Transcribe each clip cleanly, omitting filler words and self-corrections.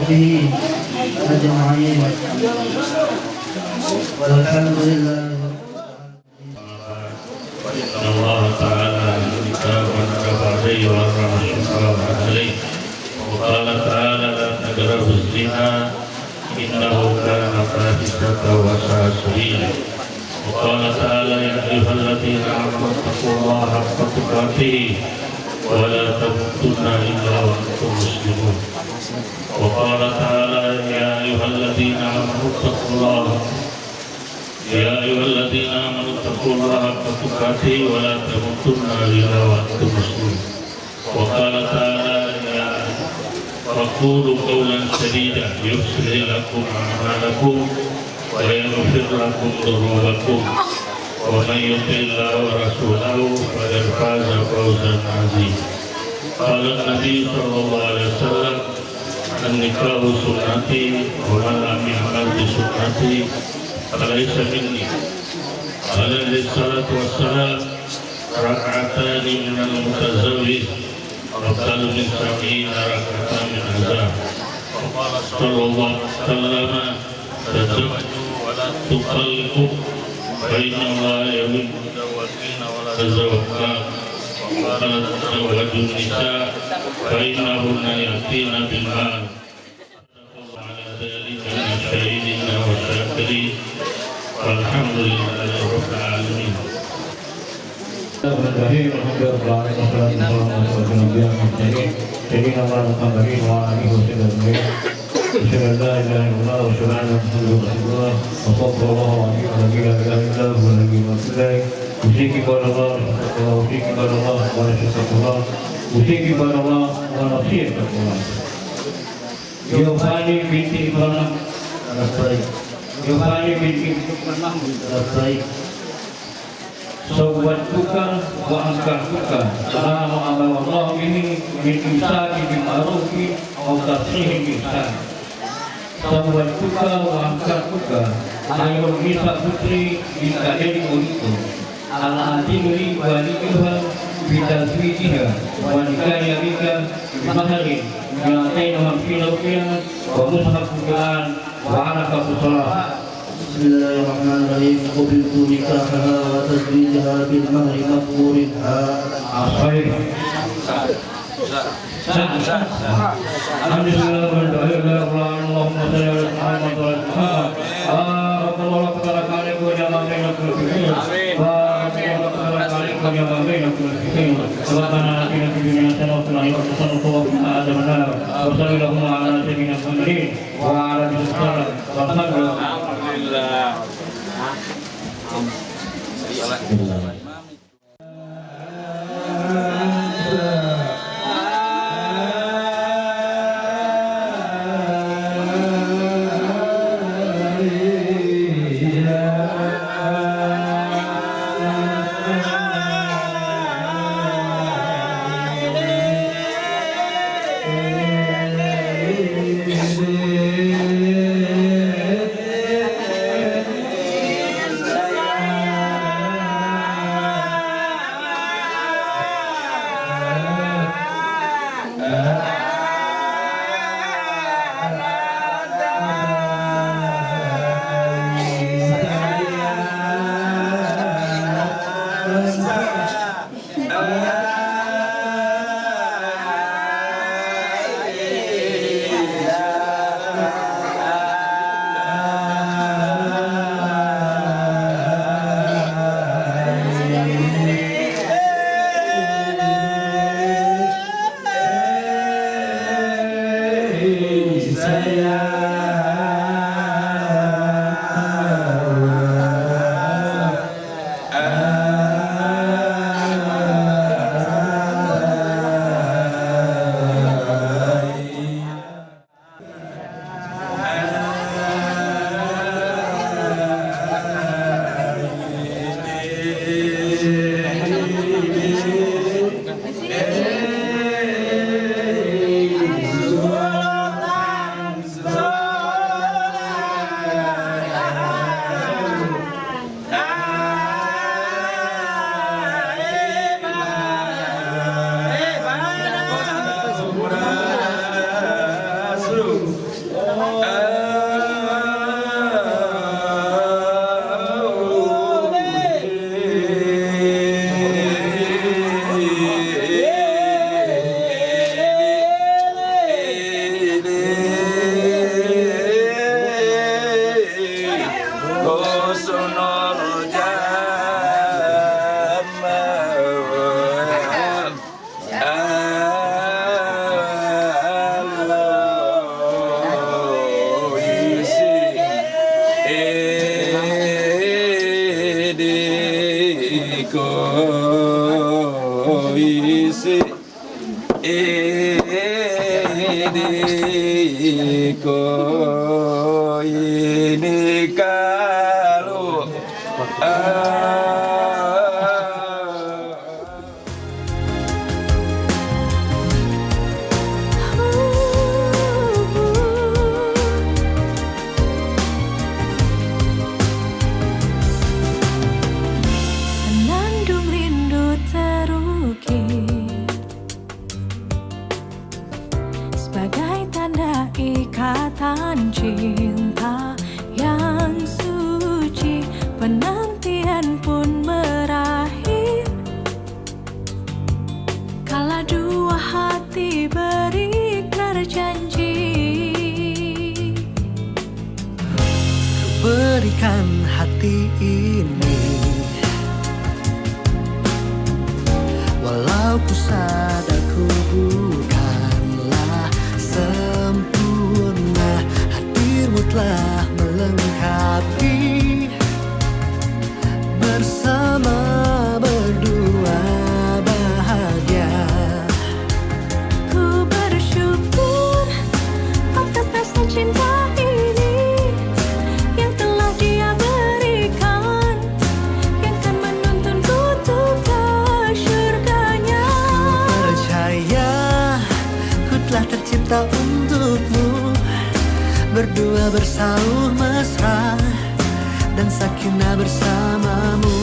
وصحبه أجمعين والحمد لله. إن الله تعالى كتابا عليه وحرم الشبهات عليه وقال تعالى لا تقربوا الزنا إنه كان فاحشة وساء سبيلا وقال تعالى يا أيها الذين آمنوا اتقوا الله حق تقاته ولا تموتن إلا وأنتم مسلمون وقال تعالى يا أيها الذين آمنوا اتقوا الله حق تقاته ولا تموتن إلا وأنتم مسلمون وقال تعالى وقولوا قولا سديدا يصلح لكم أعمالكم ويغفر لكم ذنوبكم ومن يطع الله ورسوله فقد فاز فوزا عظيما. قال النبي صلى الله عليه وسلم النكاح سنتي ومن لم يعمل بسنتي فليس مني. عليه الصلاة والسلام ركعتان من المتزوج أفضل من 70 ركعة من عذاب. وقال صلى الله عليه وسلم تزوجوا ولا تطلقوا فإن الله يحب المتزوجين ولا تزوجوا. وقال تزوجوا النساء فإنهن يأتين بالمال. على ذلك من الشاهدين والشاكرين والحمد لله رب العالمين. Sawwatuka wa angkatuka Salamu ala Allah ini min imsaki bima'rufi wa tasrihi bihsan. Sawwatuka wa angkatuka Ayo nisa putri bintadeni untuk ala adinuri waliyuha bitazwijiha wa nikaya bika bimaharin Bi'ataina hamfilawkiyah wa mushaf bukaan wa anaka fusalah. بسم الله الرحمن الرحيم. قبلت نكاحها وتزويجها بالمهر مقبول الخير. الحمد لله اللهم صل على محمد وعلى آله ini kalau Senandung rindu terukir sebagai tanda ikatan cinta yang suci. Penantian pun berakhir kala dua hati berikrar janji. Berikan hati ini, walau ku sadar ku bukanlah sempurna. Hadirmu telah melengkapi, bersama berdua bahagia. Ku bersyukur atas rasa cinta ini yang telah Dia berikan, yang kan menuntunku untuk ke syurganya. Percaya ku telah tercipta untukmu, berdua bersauh mesra dan sakinah bersamamu.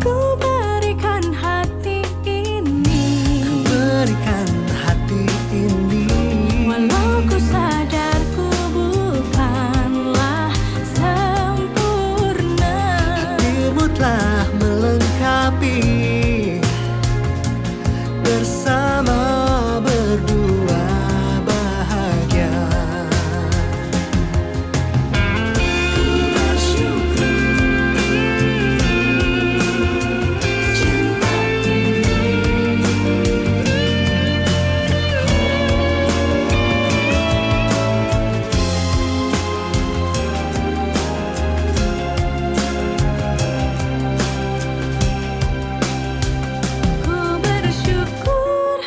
Ku berikan hati ini, Berikan hati ini, walau ku sadar ku bukanlah sempurna. hadirmu telah melengkapi, bersama berdua bahagia. Ku bersyukur cinta Ku bersyukur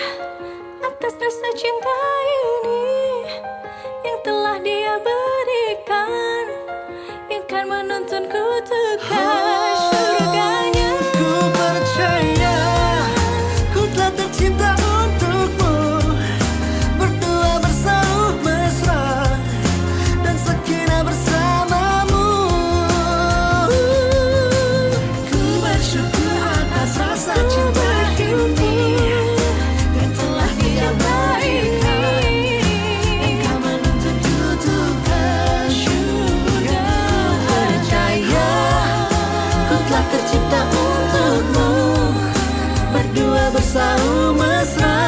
atas rasa cinta ini yang telah Dia berikan, yang kan menuntunku untuk ke syurganya. Ku percaya ku telah tercipta untukmu, berdua bersauh mesra dan sakinah bersamamu. Ku bersyukur atas rasa cinta ini yang telah Dia berikan, yang kan menuntunku untuk ke syurga. Percaya ku telah tercipta untukmu, berdua bersauh mesra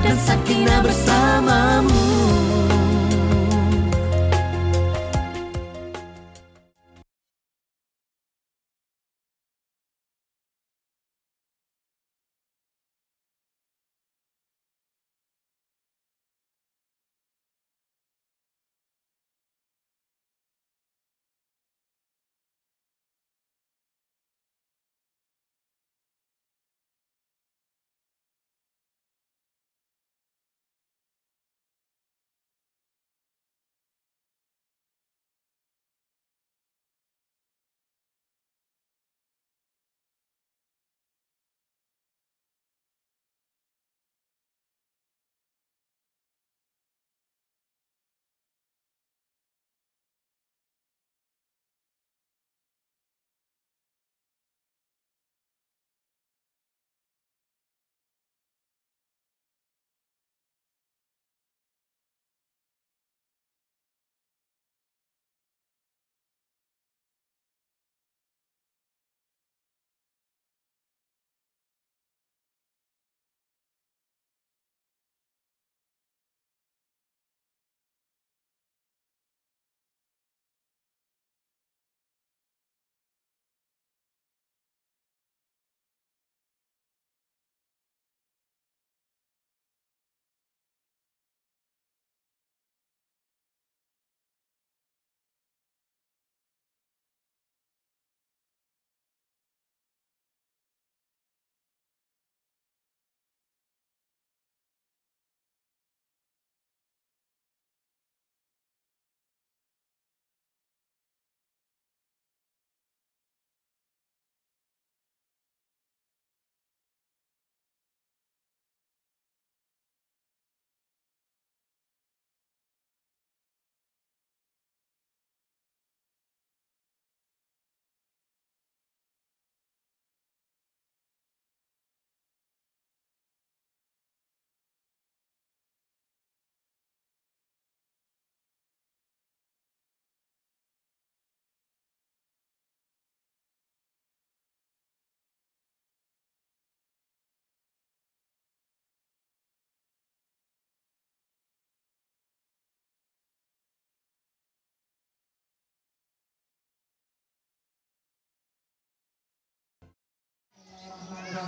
dan sakinah bersamamu.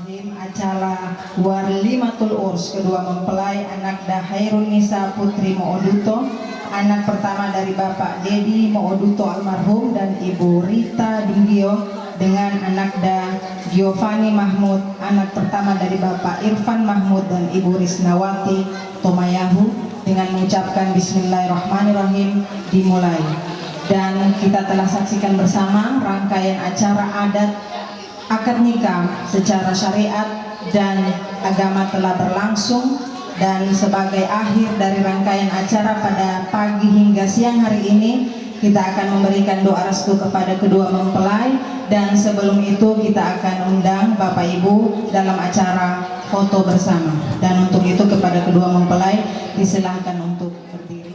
Acara Walimatul Urs kedua mempelai anak Hairun Nisa Putri Mooduto, anak pertama dari Bapak Dedi Mooduto almarhum dan Ibu Rita Dunggio, dengan anak Giovanni Mahmud, anak pertama dari Bapak Irfan Mahmud dan Ibu Risnawati Tomayahu, dengan mengucapkan Bismillahirrahmanirrahim dimulai. Dan kita telah saksikan bersama rangkaian acara adat akad nikah secara syariat dan agama telah berlangsung, dan sebagai akhir dari rangkaian acara pada pagi hingga siang hari ini kita akan memberikan doa restu kepada kedua mempelai, dan sebelum itu kita akan undang Bapak Ibu dalam acara foto bersama. Dan untuk itu kepada kedua mempelai disilahkan untuk berdiri.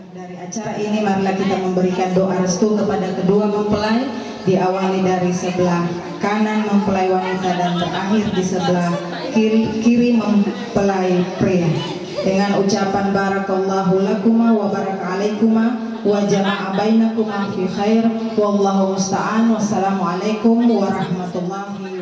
Dari acara ini marilah kita memberikan doa restu kepada kedua mempelai, diawali dari sebelah kanan mempelai wanita dan berakhir di sebelah kiri mempelai pria, dengan ucapan barakallahu lakuma wa baraka alaikuma wa jama'a bainakuma fi khair wallahu musta'an. Wassalamualaikum warahmatullahi